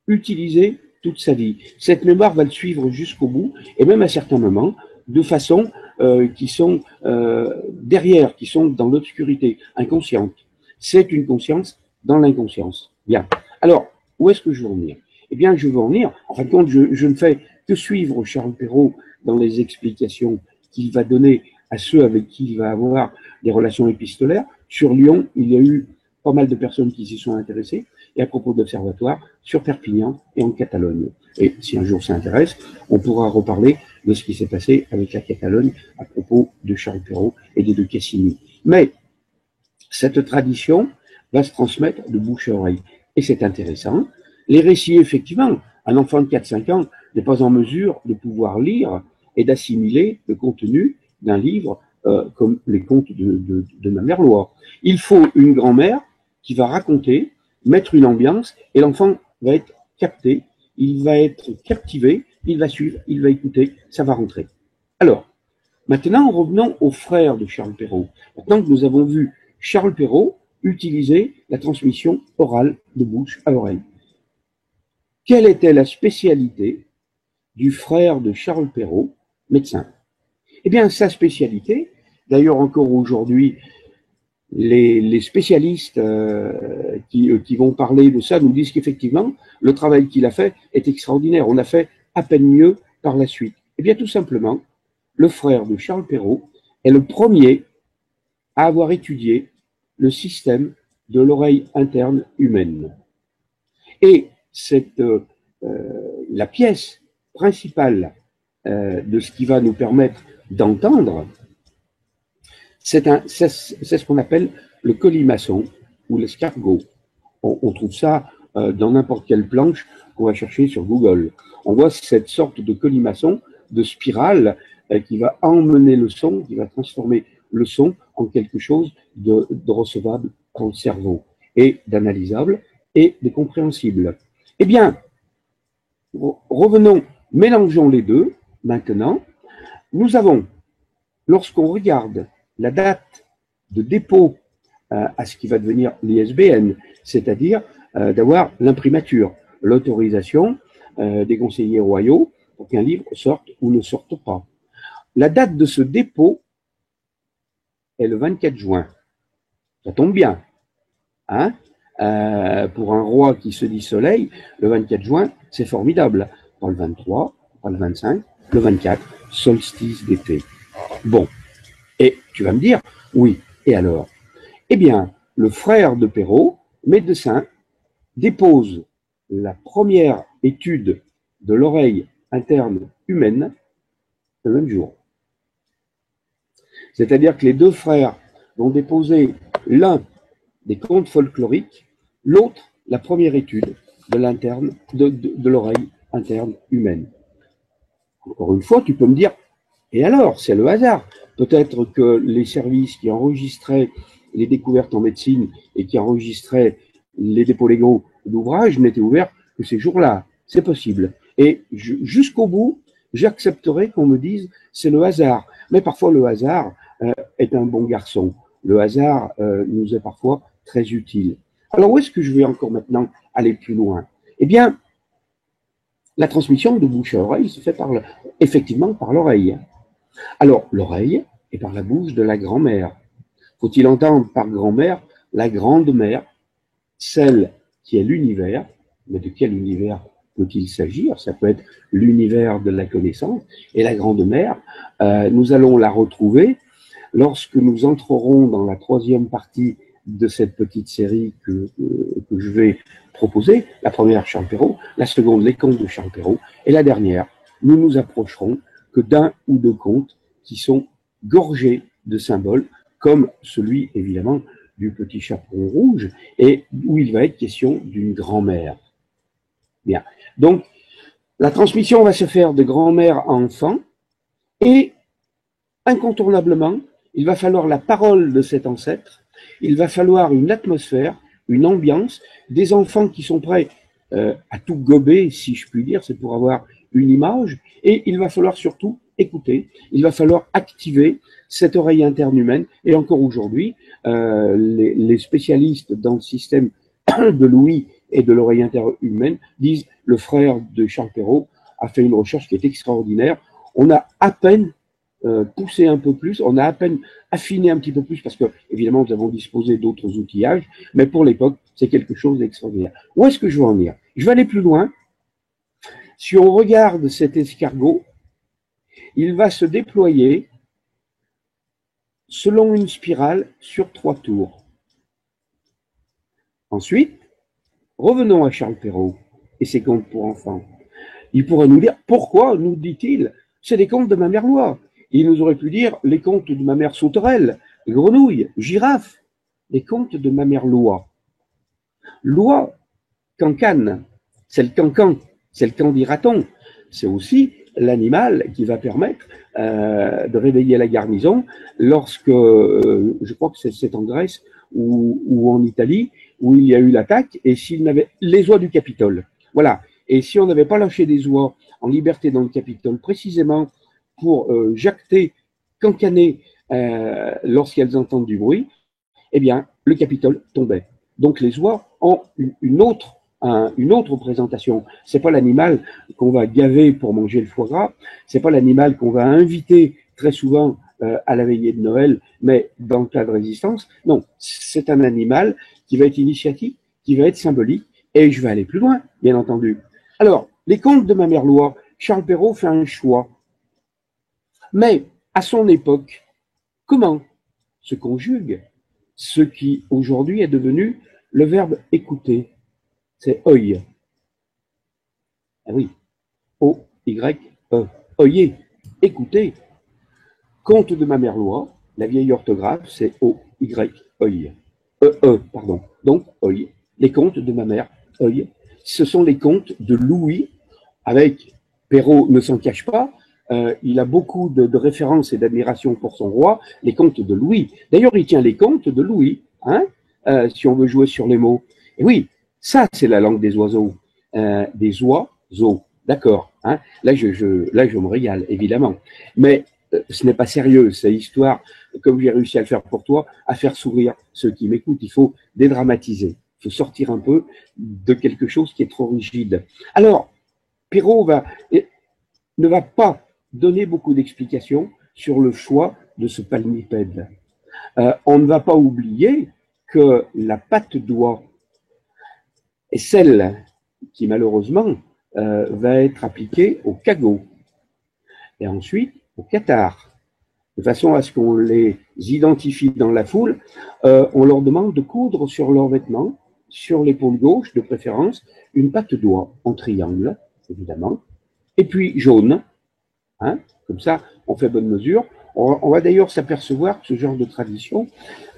utiliser toute sa vie. Cette mémoire va le suivre jusqu'au bout, et même à certains moments, de façon qui sont derrière, qui sont dans l'obscurité, inconsciente. C'est une conscience dans l'inconscience. Bien. Alors, où est-ce que je veux en venir? Eh bien, je veux en venir, en fin de compte, je ne fais que suivre Charles Perrault dans les explications qu'il va donner à ceux avec qui il va avoir des relations épistolaires. Sur Lyon, il y a eu pas mal de personnes qui s'y sont intéressées, et à propos d'observatoires, sur Perpignan et en Catalogne. Et si un jour ça intéresse, on pourra reparler de ce qui s'est passé avec la Catalogne à propos de Charles Perrault et des deux Cassini. Mais cette tradition va se transmettre de bouche à oreille. Et c'est intéressant. Les récits, effectivement, un enfant de 4-5 ans n'est pas en mesure de pouvoir lire et d'assimiler le contenu d'un livre comme les contes de ma mère Loi. Il faut une grand-mère qui va raconter, mettre une ambiance, et l'enfant va être capté, il va être captivé, il va suivre, il va écouter, ça va rentrer. Alors, maintenant, revenons aux frères de Charles Perrault. Maintenant que nous avons vu Charles Perrault utiliser la transmission orale de bouche à oreille. Quelle était la spécialité du frère de Charles Perrault, médecin? Eh bien, sa spécialité, d'ailleurs encore aujourd'hui, les spécialistes qui vont parler de ça nous disent qu'effectivement, le travail qu'il a fait est extraordinaire. On a fait à peine mieux par la suite. Eh bien, tout simplement, le frère de Charles Perrault est le premier à avoir étudié le système de l'oreille interne humaine. Et la pièce principale de ce qui va nous permettre d'entendre, c'est ce qu'on appelle le colimaçon ou l'escargot. On trouve ça dans n'importe quelle planche qu'on va chercher sur Google. On voit cette sorte de colimaçon, de spirale qui va emmener le son, qui va transformer le son en quelque chose de recevable dans le cerveau, et d'analysable et de compréhensible. Eh bien, revenons, mélangeons les deux maintenant. Nous avons, lorsqu'on regarde la date de dépôt à ce qui va devenir l'ISBN, c'est-à-dire d'avoir l'imprimature, l'autorisation des conseillers royaux pour qu'un livre sorte ou ne sorte pas. La date de ce dépôt est le 24 juin. Ça tombe bien. Hein, pour un roi qui se dit soleil, le 24 juin, c'est formidable. Pas le 23, pas le 25, le 24, solstice d'été. Bon, et tu vas me dire, oui, et alors? Eh bien, le frère de Perrault, médecin, dépose la première étude de l'oreille interne humaine le même jour. C'est-à-dire que les deux frères vont déposer l'un des contes folkloriques, l'autre la première étude de l'oreille interne humaine. Encore une fois, tu peux me dire, et alors, c'est le hasard. Peut-être que les services qui enregistraient les découvertes en médecine et qui enregistraient les dépôts légaux d'ouvrages n'étaient ouverts que ces jours-là. C'est possible. Et jusqu'au bout, j'accepterai qu'on me dise c'est le hasard. Mais parfois, le hasard est un bon garçon. Le hasard nous est parfois très utile. Alors, où est-ce que je vais encore maintenant aller plus loin? Eh bien, la transmission de bouche à oreille se fait effectivement par l'oreille. Alors, l'oreille est par la bouche de la grand-mère. Faut-il entendre par grand-mère la grande-mère, celle qui est l'univers? Mais de quel univers peut-il s'agir? Ça peut être l'univers de la connaissance. Et la grande-mère, nous allons la retrouver lorsque nous entrerons dans la troisième partie de cette petite série que je vais proposer. La première, Charles Perrault, la seconde, les contes de Charles Perrault, et la dernière, nous nous approcherons que d'un ou deux contes qui sont gorgés de symboles, comme celui, évidemment, du petit chaperon rouge, et où il va être question d'une grand-mère. Bien. Donc, la transmission va se faire de grand-mère à enfant, et incontournablement, il va falloir la parole de cet ancêtre, il va falloir une atmosphère, une ambiance, des enfants qui sont prêts à tout gober, si je puis dire, c'est pour avoir une image, et il va falloir surtout écouter, il va falloir activer cette oreille interne humaine, et encore aujourd'hui, les spécialistes dans le système de l'ouïe et de l'oreille interne humaine disent le frère de Charles Perrault a fait une recherche qui est extraordinaire, on a à peine poussé un peu plus, on a à peine affiné un petit peu plus, parce que évidemment nous avons disposé d'autres outillages, mais pour l'époque, c'est quelque chose d'extraordinaire. Où est-ce que je veux en venir? Je vais aller plus loin. Si on regarde cet escargot, il va se déployer selon une spirale sur 3 tours. Ensuite, revenons à Charles Perrault et ses contes pour enfants. Il pourrait nous dire, pourquoi, nous dit-il, c'est des contes de ma mère Loi. Il nous aurait pu dire les contes de ma mère Sauterelle, grenouille, girafe, les contes de ma mère Loi. Loi, cancan, c'est le cancan, c'est le candy-raton. C'est aussi l'animal qui va permettre de réveiller la garnison lorsque, je crois que c'est en Grèce ou en Italie, où il y a eu l'attaque, et s'il n'avait les oies du Capitole. Voilà. Et si on n'avait pas lâché des oies en liberté dans le Capitole, précisément pour jacter, cancaner lorsqu'elles entendent du bruit, eh bien, le Capitole tombait. Donc les oies ont une autre représentation. C'est pas l'animal qu'on va gaver pour manger le foie gras, c'est pas l'animal qu'on va inviter très souvent à la veillée de Noël, mais dans le cas de résistance. Non, c'est un animal qui va être initiatique, qui va être symbolique, et je vais aller plus loin, bien entendu. Alors, les contes de ma mère Loi, Charles Perrault fait un choix. Mais, à son époque, comment se conjugue ce qui aujourd'hui est devenu le verbe écouter? C'est oeil. Ah oui, O-Y-E. Oyer, écouter. Conte de ma mère Loi, la vieille orthographe, c'est O-Y-E. Pardon. Donc, oeil. Les contes de ma mère, oeil. Ce sont les contes de Louis, avec Perrault ne s'en cache pas. Il a beaucoup de références et d'admiration pour son roi, les contes de Louis. D'ailleurs, il tient les contes de Louis, hein, si on veut jouer sur les mots. Et oui, ça, c'est la langue des oiseaux. Des oiseaux, d'accord. Hein. Là, je me régale, évidemment. Mais ce n'est pas sérieux, c'est histoire, comme j'ai réussi à le faire pour toi, à faire sourire ceux qui m'écoutent. Il faut dédramatiser, il faut sortir un peu de quelque chose qui est trop rigide. Alors, Perrault ne va pas donner beaucoup d'explications sur le choix de ce palmipède. On ne va pas oublier que la patte d'oie est celle qui, malheureusement, va être appliquée au cagot et ensuite au cathare, de façon à ce qu'on les identifie dans la foule. On leur demande de coudre sur leurs vêtements, sur l'épaule gauche de préférence, une patte d'oie en triangle, évidemment, et puis jaune, hein, comme ça on fait bonne mesure. On va d'ailleurs s'apercevoir que ce genre de tradition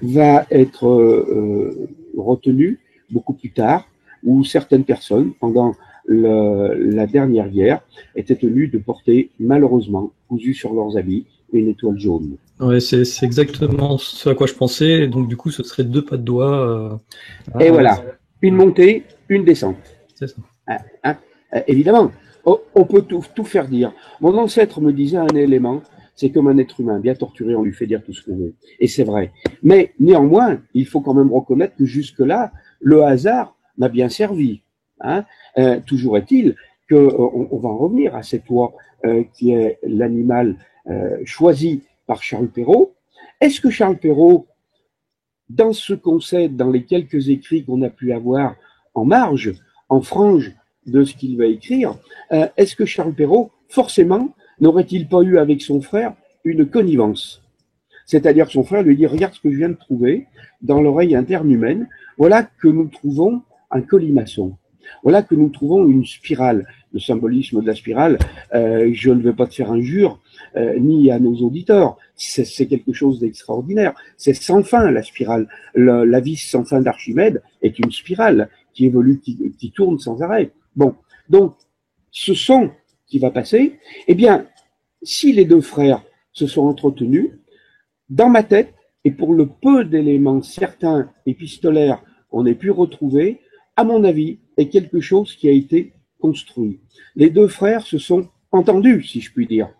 va être retenu beaucoup plus tard, où certaines personnes, pendant la dernière guerre, étaient tenues de porter, malheureusement, cousues sur leurs habits, une étoile jaune. Ouais, c'est exactement ce à quoi je pensais. Donc, du coup, ce serait 2 pas de doigts. Et voilà, une montée, une descente. C'est ça. Évidemment, on peut tout faire dire. Mon ancêtre me disait un élément, c'est comme un être humain, bien torturé, on lui fait dire tout ce qu'on veut. Et c'est vrai. Mais néanmoins, il faut quand même reconnaître que jusque-là, le hasard m'a bien servi. Hein. Toujours est-il qu'on va en revenir à cette oie qui est l'animal choisi par Charles Perrault. Est-ce que Charles Perrault, dans ce qu'on sait, dans les quelques écrits qu'on a pu avoir en marge, en frange de ce qu'il va écrire, est-ce que Charles Perrault, forcément, n'aurait-il pas eu avec son frère une connivence? C'est-à-dire que son frère lui dit « Regarde ce que je viens de trouver dans l'oreille interne humaine, voilà que nous trouvons un colimaçon. Voilà que nous trouvons une spirale. » Le symbolisme de la spirale, je ne vais pas te faire injure, ni à nos auditeurs. C'est quelque chose d'extraordinaire. C'est sans fin, la spirale. La vis sans fin d'Archimède est une spirale qui évolue, qui tourne sans arrêt. Bon, donc, ce son qui va passer, eh bien, si les deux frères se sont entretenus, dans ma tête, et pour le peu d'éléments certains épistolaires qu'on ait pu retrouver, à mon avis, est quelque chose qui a été construit. Les deux frères se sont entendus, si je puis dire.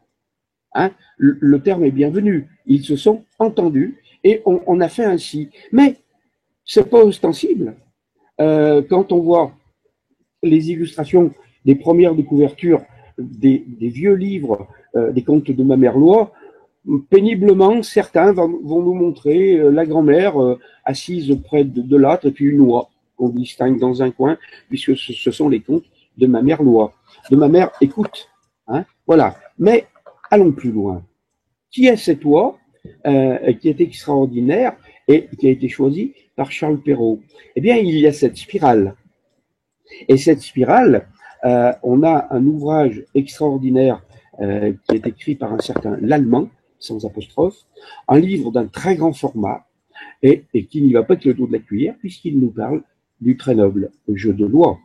Hein, le terme est bienvenu. Ils se sont entendus et on a fait ainsi. Mais c'est pas ostensible. Quand on voit les illustrations des premières de couverture des vieux livres, des contes de Mamerlois, péniblement, certains vont nous montrer la grand-mère assise près de l'âtre et puis une oie qu'on distingue dans un coin, puisque ce sont les contes de Mamerlois. De ma mère, écoute. Hein, voilà. Mais allons plus loin. Qui est cette oie qui est extraordinaire et qui a été choisie par Charles Perrault? Eh bien, il y a cette spirale. Et cette spirale, on a un ouvrage extraordinaire qui est écrit par un certain Lallemand, sans apostrophe, un livre d'un très grand format et qui n'y va pas que le dos de la cuillère puisqu'il nous parle du très noble jeu de loi.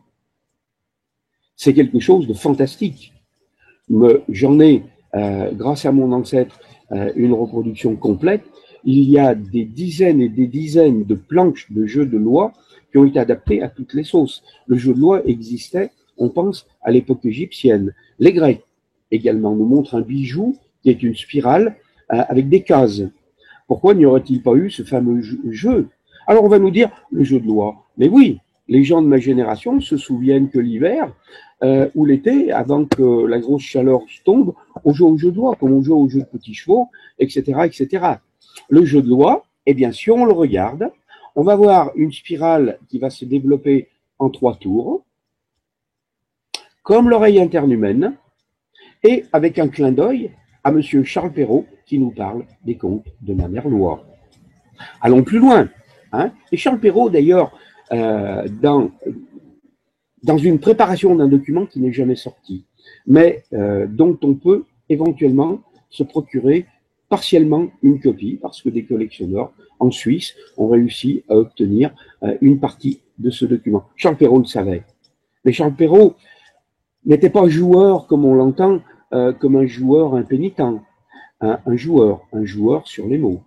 C'est quelque chose de fantastique. J'en ai, grâce à mon ancêtre, une reproduction complète. Il y a des dizaines et des dizaines de planches de jeux de loi qui ont été adaptées à toutes les sauces. Le jeu de loi existait, on pense, à l'époque égyptienne. Les Grecs également nous montrent un bijou qui est une spirale avec des cases. Pourquoi n'y aurait-il pas eu ce fameux jeu? Alors on va nous dire le jeu de loi. Mais oui, les gens de ma génération se souviennent que l'hiver ou l'été, avant que la grosse chaleur tombe, on joue au jeu de loi, comme on joue au jeu de petits chevaux, etc., etc. Le jeu de loi, eh bien, si on le regarde, on va voir une spirale qui va se développer en 3 tours, comme l'oreille interne humaine, et avec un clin d'œil à monsieur Charles Perrault qui nous parle des contes de Mamerlois. Allons plus loin. Hein, et Charles Perrault, d'ailleurs, dans une préparation d'un document qui n'est jamais sorti, mais dont on peut éventuellement se procurer partiellement une copie, parce que des collectionneurs en Suisse ont réussi à obtenir une partie de ce document. Charles Perrault le savait. Mais Charles Perrault n'était pas joueur comme on l'entend, comme un joueur impénitent, un joueur sur les mots,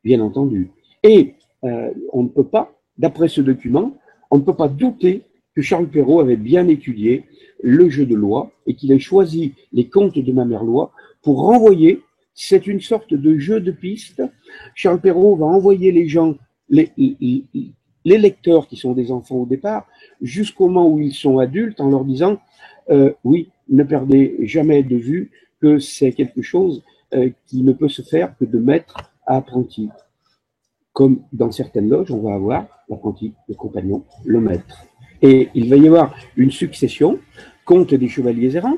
bien entendu. Et on ne peut pas, d'après ce document, on ne peut pas douter que Charles Perrault avait bien étudié le jeu de loi et qu'il ait choisi les contes de Mamerlois pour renvoyer C'est une sorte de jeu de piste. Charles Perrault va envoyer les gens, les lecteurs qui sont des enfants au départ, jusqu'au moment où ils sont adultes, en leur disant oui, ne perdez jamais de vue que c'est quelque chose qui ne peut se faire que de maître à apprenti. Comme dans certaines loges, on va avoir l'apprenti, le compagnon, le maître. Et il va y avoir une succession, conte des chevaliers errants,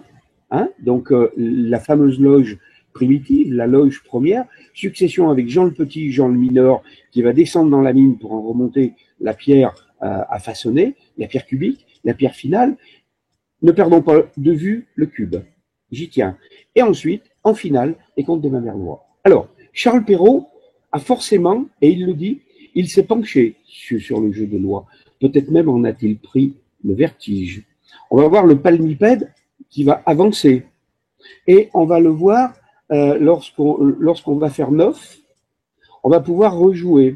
hein, donc la fameuse loge primitive, la loge première, succession avec Jean le Petit, Jean le Mineur, qui va descendre dans la mine pour en remonter la pierre à façonner, la pierre cubique, la pierre finale. Ne perdons pas de vue le cube. J'y tiens. Et ensuite, en finale, les contes des Mamerlois. Alors, Charles Perrault a forcément, et il le dit, il s'est penché sur le jeu de loi. Peut-être même en a-t-il pris le vertige. On va voir le palmipède qui va avancer. Et on va le voir lorsqu'on va faire 9, on va pouvoir rejouer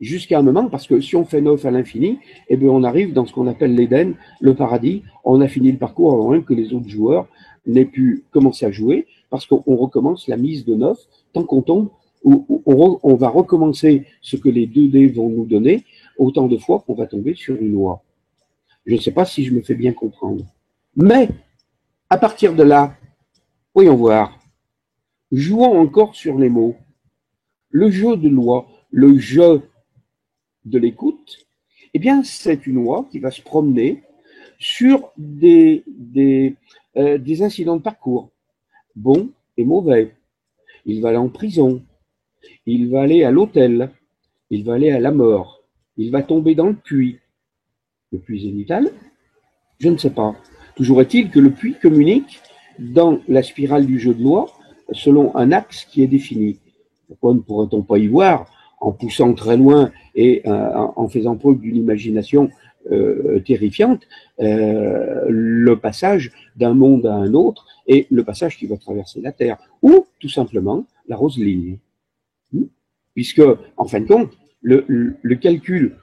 jusqu'à un moment, parce que si on fait 9 à l'infini, eh bien on arrive dans ce qu'on appelle l'Éden, le paradis. On a fini le parcours avant même que les autres joueurs n'aient pu commencer à jouer, parce qu'on recommence la mise de 9, tant qu'on tombe, on va recommencer ce que les 2 dés vont nous donner, autant de fois qu'on va tomber sur une loi. Je ne sais pas si je me fais bien comprendre. Mais, à partir de là, voyons voir, jouons encore sur les mots. Le jeu de loi, le jeu de l'écoute, eh bien, c'est une loi qui va se promener sur des incidents de parcours, bons et mauvais. Il va aller en prison, il va aller à l'hôtel, il va aller à la mort, il va tomber dans le puits. Le puits zénital, je ne sais pas. Toujours est-il que le puits communique dans la spirale du jeu de loi selon un axe qui est défini. Pourquoi ne pourrait-on pas y voir, en poussant très loin et en faisant preuve d'une imagination terrifiante, le passage d'un monde à un autre et le passage qui va traverser la Terre, ou tout simplement la rose ligne. Puisque, en fin de compte, le calcul,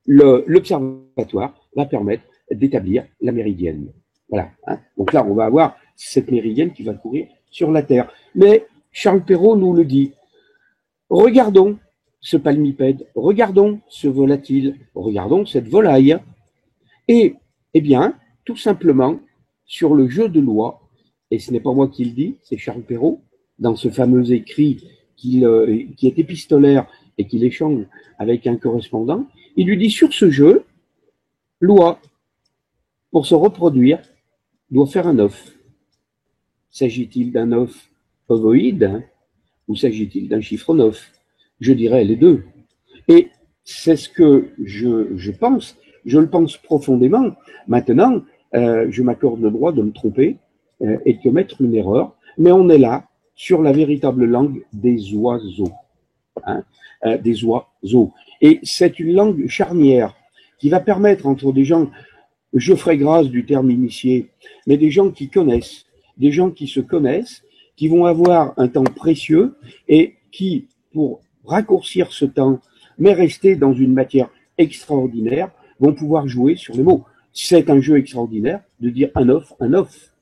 l'observatoire va permettre d'établir la méridienne. Voilà. Hein. Donc là, on va avoir cette méridienne qui va courir sur la Terre. Mais Charles Perrault nous le dit. Regardons ce palmipède, regardons ce volatile, regardons cette volaille. Et, eh bien, tout simplement, sur le jeu de loi, et ce n'est pas moi qui le dis, c'est Charles Perrault, dans ce fameux écrit qui est épistolaire et qu'il échange avec un correspondant, il lui dit sur ce jeu, loi, pour se reproduire, doit faire un œuf. S'agit-il d'un œuf ovoïde, hein, ou s'agit-il d'un chiffre 9? Je dirais les deux. Et c'est ce que je pense, je le pense profondément. Maintenant, je m'accorde le droit de me tromper et de commettre une erreur, mais on est là sur la véritable langue des oiseaux. Hein, des oiseaux. Et c'est une langue charnière qui va permettre entre des gens, je ferai grâce du terme initié, mais des gens qui connaissent, des gens qui se connaissent, qui vont avoir un temps précieux et qui, pour raccourcir ce temps, mais rester dans une matière extraordinaire, vont pouvoir jouer sur les mots. C'est un jeu extraordinaire de dire un off, un off.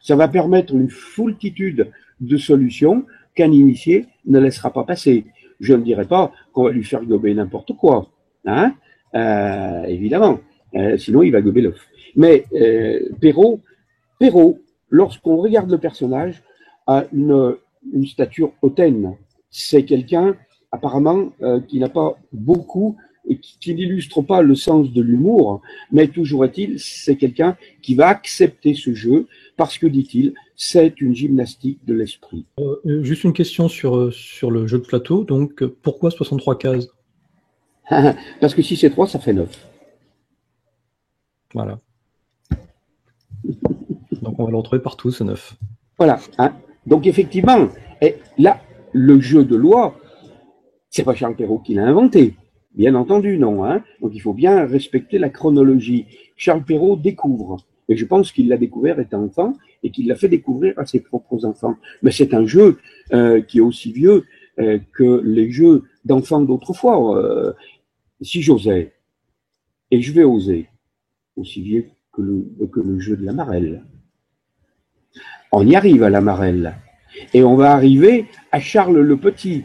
Ça va permettre une foultitude de solutions qu'un initié ne laissera pas passer. Je ne dirais pas qu'on va lui faire gober n'importe quoi, hein, évidemment, sinon il va gober l'œuf. Mais Perrault, lorsqu'on regarde le personnage, a une stature hautaine. C'est quelqu'un, apparemment, qui n'a pas beaucoup, qui n'illustre pas le sens de l'humour, mais toujours est-il, c'est quelqu'un qui va accepter ce jeu, parce que, dit-il, c'est une gymnastique de l'esprit. Juste une question sur le jeu de plateau. Donc, pourquoi 63 cases? Parce que si c'est 3, ça fait 9. Voilà. Donc, on va le retrouver partout, ce 9. Voilà. Hein. Donc, effectivement, et là, le jeu de loi, c'est pas Charles Perrault qui l'a inventé. Bien entendu, non. Hein. Donc, il faut bien respecter la chronologie. Charles Perrault découvre. Et je pense qu'il l'a découvert étant enfant et qu'il l'a fait découvrir à ses propres enfants. Mais c'est un jeu qui est aussi vieux que les jeux d'enfants d'autrefois. Si j'osais, et je vais oser, aussi vieux que le jeu de la marelle. On y arrive à la Marelle. Et on va arriver à Charles le Petit,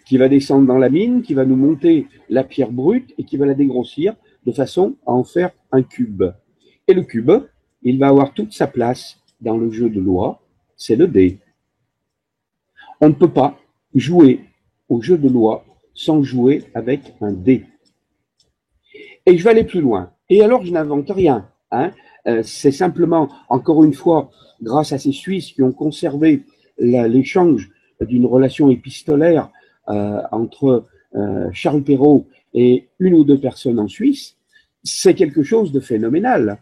qui va descendre dans la mine, qui va nous monter la pierre brute et qui va la dégrossir de façon à en faire un cube. Et le cube, il va avoir toute sa place dans le jeu de loi, c'est le dé. On ne peut pas jouer au jeu de loi sans jouer avec un dé. Et je vais aller plus loin. Et alors, je n'invente rien. Hein. C'est simplement, encore une fois, grâce à ces Suisses qui ont conservé l'échange d'une relation épistolaire entre Charles Perrault et une ou deux personnes en Suisse, c'est quelque chose de phénoménal.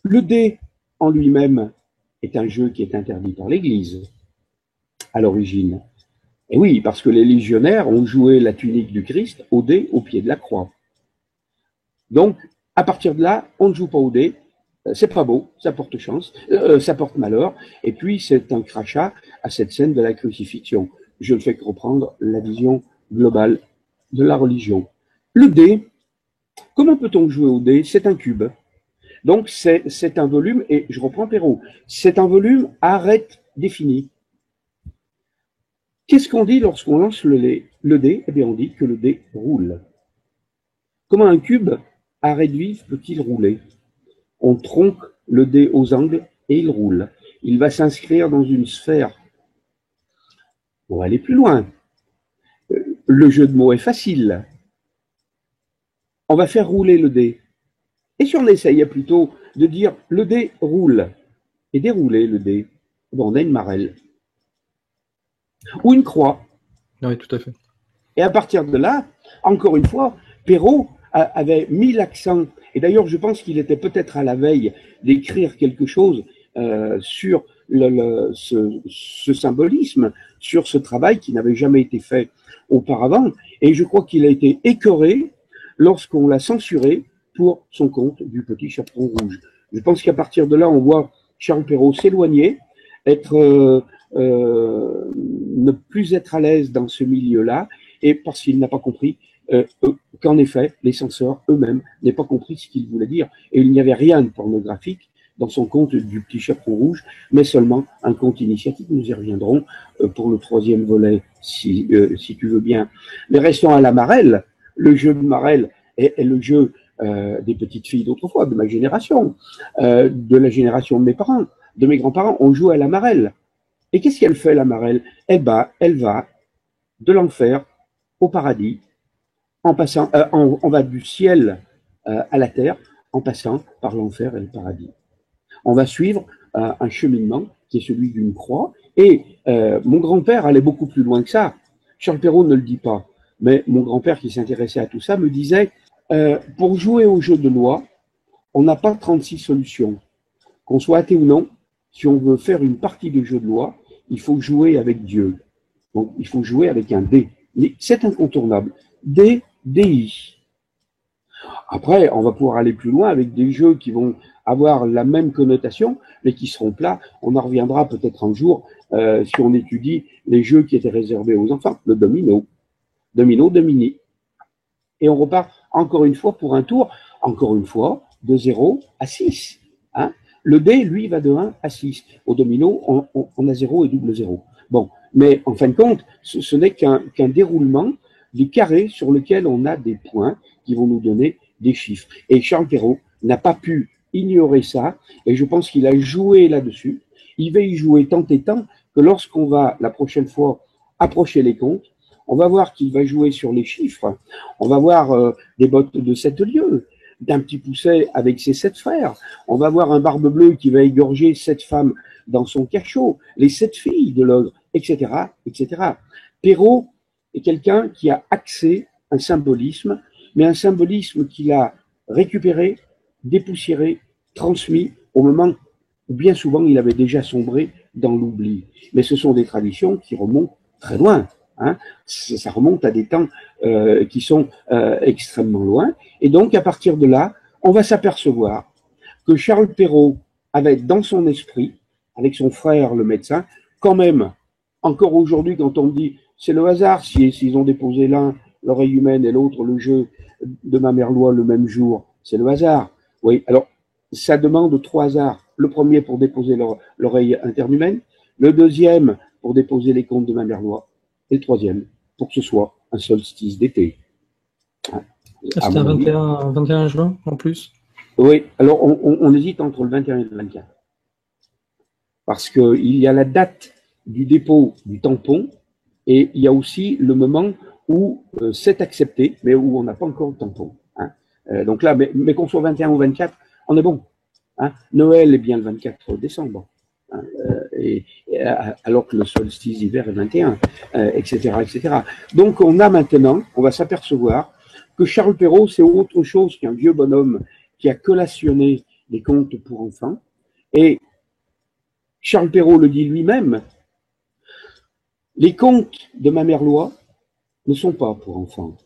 Le dé, en lui-même, est un jeu qui est interdit par l'Église, à l'origine. Et oui, parce que les légionnaires ont joué la tunique du Christ au dé au pied de la croix. Donc, à partir de là, on ne joue pas au dé, c'est pas beau, ça porte chance, ça porte malheur, et puis c'est un crachat à cette scène de la crucifixion. Je ne fais que reprendre la vision globale de la religion. Le dé, comment peut-on jouer au dé? C'est un cube. Donc c'est un volume, et je reprends Perrault, c'est un volume arête défini. Qu'est-ce qu'on dit lorsqu'on lance le dé? Eh bien, on dit que le dé roule. Comment un cube arête vif peut-il rouler? On tronque le dé aux angles et il roule. Il va s'inscrire dans une sphère. On va aller plus loin. Le jeu de mots est facile. On va faire rouler le dé. Et si on essayait plutôt de dire le dé roule et dérouler le dé, on a une marelle. Ou une croix. Oui, tout à fait. Et à partir de là, encore une fois, Perrault avait mis l'accent, et d'ailleurs je pense qu'il était peut-être à la veille d'écrire quelque chose sur ce symbolisme, sur ce travail qui n'avait jamais été fait auparavant, et je crois qu'il a été écœuré lorsqu'on l'a censuré pour son conte du Petit Chaperon Rouge. Je pense qu'à partir de là, on voit Charles Perrault s'éloigner, ne plus être à l'aise dans ce milieu-là, et parce qu'il n'a pas compris qu'en effet, les censeurs eux-mêmes n'aient pas compris ce qu'il voulait dire. Et il n'y avait rien de pornographique dans son conte du Petit Chaperon Rouge, mais seulement un conte initiatique. Nous y reviendrons pour le troisième volet, si tu veux bien. Mais restons à la Marelle. Le jeu de Marelle est le jeu des petites filles d'autrefois, de ma génération, de la génération de mes parents, de mes grands-parents. On joue à la Marelle. Et qu'est-ce qu'elle fait, la Marelle? Eh ben, elle va de l'enfer au paradis, en passant, on va du ciel à la terre, en passant par l'enfer et le paradis. On va suivre un cheminement qui est celui d'une croix. Et mon grand-père allait beaucoup plus loin que ça. Charles Perrault ne le dit pas, mais mon grand-père qui s'intéressait à tout ça me disait pour jouer au jeu de loi, on n'a pas 36 solutions. Qu'on soit athée ou non, si on veut faire une partie de jeu de loi, il faut jouer avec Dieu. Donc, il faut jouer avec un dé. Mais c'est incontournable. Dé, DI. Après, on va pouvoir aller plus loin avec des jeux qui vont avoir la même connotation, mais qui seront plats. On en reviendra peut-être un jour si on étudie les jeux qui étaient réservés aux enfants. Le domino. Domino, domini. Et on repart encore une fois pour un tour, encore une fois, de 0 à 6. Hein. Le dé, lui, va de 1 à 6. Au domino, on a 0 et double 0. Bon, mais en fin de compte, ce n'est qu'un déroulement du carré sur lequel on a des points qui vont nous donner des chiffres. Et Charles Perrault n'a pas pu ignorer ça, et je pense qu'il a joué là-dessus. Il va y jouer tant et tant que lorsqu'on va, la prochaine fois, approcher les comptes, on va voir qu'il va jouer sur les chiffres. On va voir des bottes de 7 lieues, d'un petit pousset avec ses 7 frères. On va voir un barbe bleue qui va égorger 7 femmes dans son cachot, les 7 filles de l'ogre, etc., etc. Perrault est quelqu'un qui a axé un symbolisme, mais un symbolisme qu'il a récupéré, dépoussiéré, transmis au moment où bien souvent il avait déjà sombré dans l'oubli. Mais ce sont des traditions qui remontent très loin. Hein. Ça remonte à des temps qui sont extrêmement loin. Et donc, à partir de là, on va s'apercevoir que Charles Perrault avait dans son esprit, avec son frère le médecin, quand même, encore aujourd'hui, quand on me dit c'est le hasard, s'ils ont déposé l'un l'oreille humaine et l'autre le jeu de ma mère loi le même jour, c'est le hasard. Oui, alors ça demande 3 hasards. Le premier pour déposer l'oreille interhumaine, le deuxième pour déposer les comptes de ma mère loi, et le troisième pour que ce soit un solstice d'été. C'était un 21 juin en plus? Oui, alors on hésite entre le 21 et le 24. Parce qu'il y a la date du dépôt du tampon et il y a aussi le moment où c'est accepté, mais où on n'a pas encore le tampon. Hein. Donc là, mais qu'on soit 21 ou 24, on est bon. Hein. Noël est bien le 24 décembre. Hein, alors que le solstice d'hiver est 21, etc., etc. Donc on va s'apercevoir que Charles Perrault, c'est autre chose qu'un vieux bonhomme qui a collationné les contes pour enfants. Et Charles Perrault le dit lui-même, les contes de ma mère loi ne sont pas pour enfants.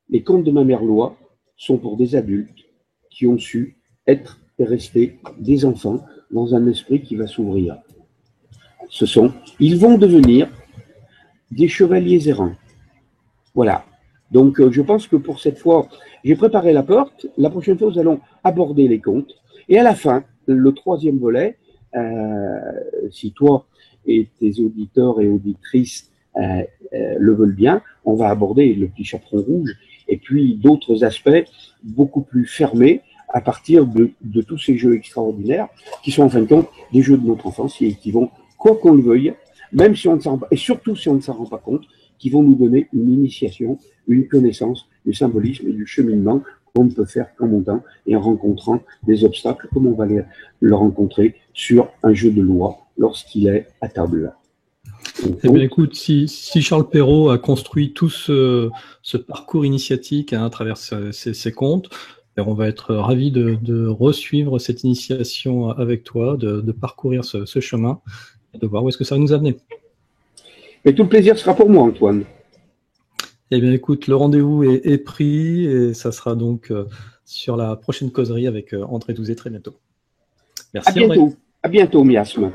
Les contes de ma mère loi sont pour des adultes qui ont su être et rester des enfants dans un esprit qui va s'ouvrir. Ils vont devenir des chevaliers errants. Voilà. Donc, je pense que pour cette fois, j'ai préparé la porte. La prochaine fois, nous allons aborder les contes. Et à la fin, le troisième volet, si toi et tes auditeurs et auditrices le veulent bien, on va aborder le petit chaperon rouge et puis d'autres aspects beaucoup plus fermés à partir de tous ces jeux extraordinaires qui sont en fin de compte des jeux de notre enfance et qui vont, quoi qu'on le veuille, même si on ne s'en rend pas, et surtout si on ne s'en rend pas compte, qui vont nous donner une initiation, une connaissance du symbolisme et du cheminement qu'on ne peut faire qu'en montant et en rencontrant des obstacles comme on va le rencontrer sur un jeu de loi lorsqu'il est à table. Eh bien, écoute, si Charles Perrault a construit tout ce parcours initiatique à travers ses contes, on va être ravis de resuivre cette initiation avec toi, de parcourir ce chemin et de voir où est-ce que ça va nous amener. Mais tout le plaisir sera pour moi, Antoine. Eh bien, écoute, le rendez-vous est pris et ça sera donc sur la prochaine causerie avec André Douzet très bientôt. Merci, à bientôt. André. À bientôt, Miasme.